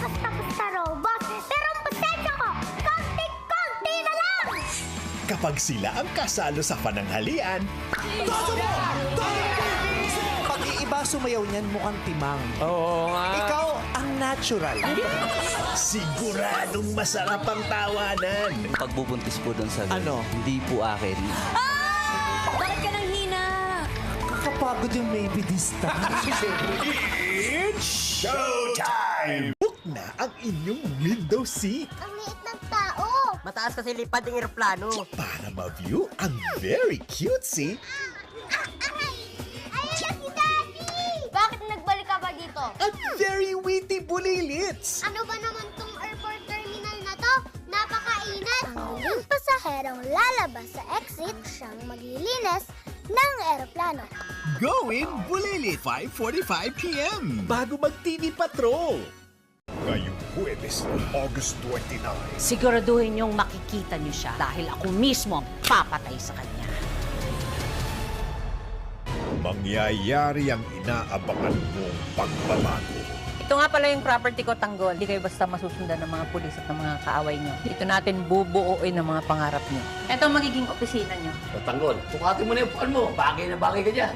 basta-basta robot. Pero ang pasensya ko, konti-konti na lang! Kapag sila ang kasalo sa pananghalian, Pag iiba sumayaw niyan, mukhang timang. Oo nga. Ikaw ang natural. siguradong masarap ang tawanan. Pagbubuntis po doon sa Ano? hindi po akin. Bakit ka nang hina? Kapagod yung maybe this time. It's showtime! Book na ang inyong window seat Ang liit ng tao! Mataas kasi lipad ng eroplano. para ma-view ang very cutesy Ayan na si Daddy! Bakit nagbalik ka pa dito? at very witty bulilits. Ano ba naman tong airport terminal na to? Napakainat! Ang huling pasaherong lalabas sa exit, siyang maglilinis ng eroplano. Going Bulilit, 5:45 p.m. bago mag-TV Patrol. Ngayong Huwebes, August 29. Siguraduhin niyong makikita niyo siya dahil ako mismo ang papatay sa kanya. Mangyayari ang inaabangan mong pagbabago. Ito nga pala yung property ko, Tanggol. Hindi kayo basta masusundan ng mga pulis at ng mga kaaway nyo. Dito natin bubuuin ang mga pangarap nyo. Ito ang magiging opisina nyo. Tanggol, bukatin mo na yung puan mo. Bagay na bagay ka dyan.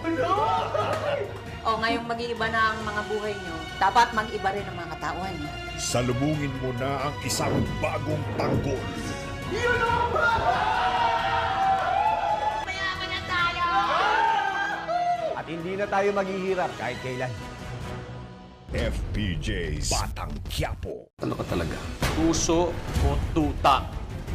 O ngayong mag-iiba na ang mga buhay nyo, dapat mag-iba rin ang mga katauhan nyo. Salubungin mo na ang isang bagong tanggol. At hindi na tayo maghihirap kahit kailan. FPJ's Batang Quiapo. Ano ka talaga? Puso o tuta?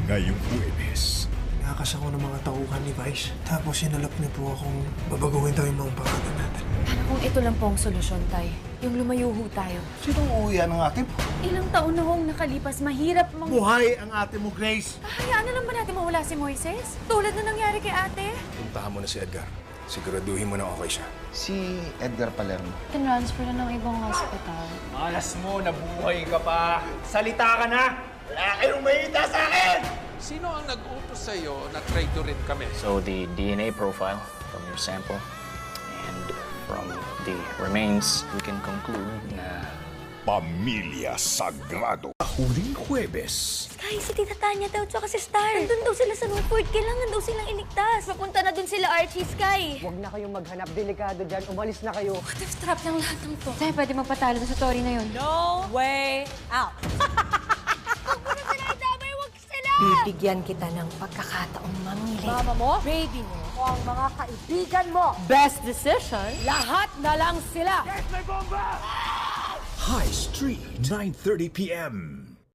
Ngayong Huwebes, Nakakas ako ng mga tauhan ni Vice. Tapos sinalap niya po akong babaguhin daw yung mga pangalan natin. Paano kung ito lang po ang solusyon, Tay? Yung lumayo ho tayo. Sinong uuwi ng ate mo? Ilang taon na hong nakalipas, mahirap Buhay ang ate mo, Grace! Hayaan na lang ba natin mawala si Moises? Tulad na nangyari kay ate? Puntahan mo na si Edgar. Siguraduhin mo na okay siya. Si Edgar Palermo. Transfer na ng ibang hospital. Malas mo, nabuhay ka pa. Salita ka na! Wala kayong mahita sa akin! Sino ang nag-utos sa'yo na traitor rin kami? So the DNA profile from your sample and from the remains, we can conclude na Pamilya Sagrado. Huling Huwebes, Sky, si Tita Tanya daw tsaka si Star. Nandun daw sila sa Newport. Kailangan daw silang iligtas. Papunta na dun sila, Archie, Sky. Huwag na kayong maghanap. Delikado dyan. Umalis na kayo. What if trap ng lahat ng to? Tay, pwede magpatalo sa story na yun. No way out. Bibigyan kita ng pagkakataong mamili. Mama mo, baby mo, o ang mga kaibigan mo. Best decision, lahat na lang sila. High Street, 9:30 p.m.